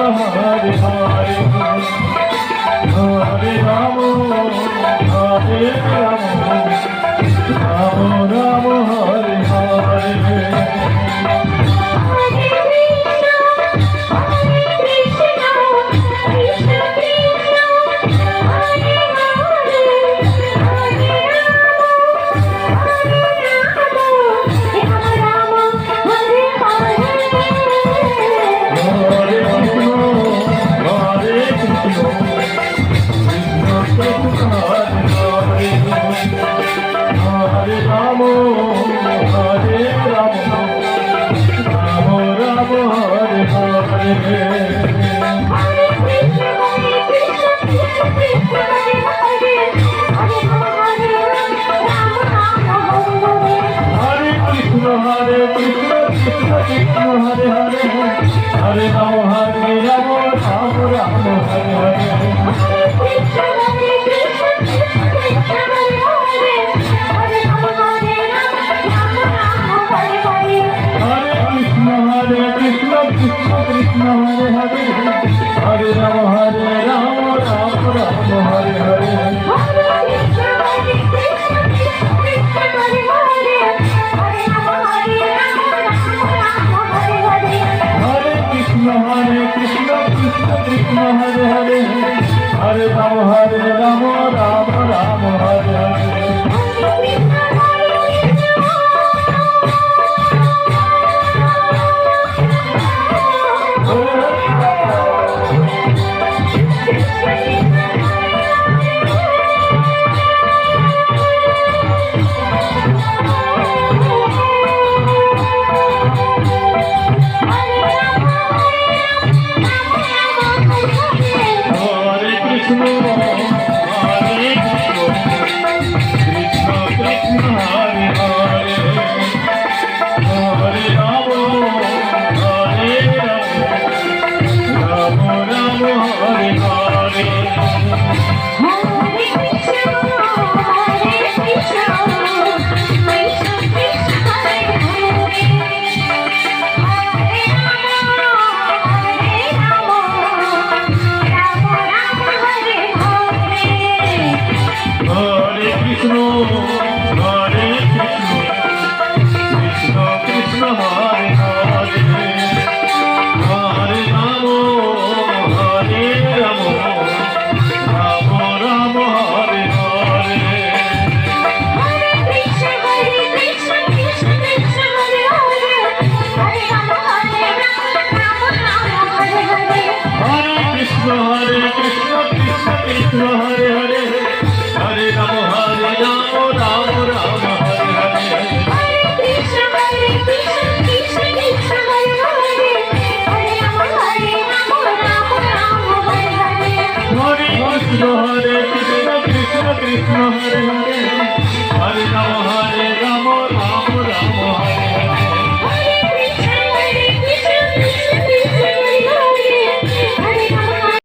Hare Hare Hare Rama Hare Rama Rama Rama Hare Hare Hare Rama Hare Rama Rama Rama Hare Hare Krishna Krishna Hare Hare Hare Rama Hare Rama Rama Rama Hare Hare Hare Krishna Krishna Hare Hare Hare Rama Hare Rama Rama Rama Hare Hare Hare Krishna Krishna Krishna Hare Hare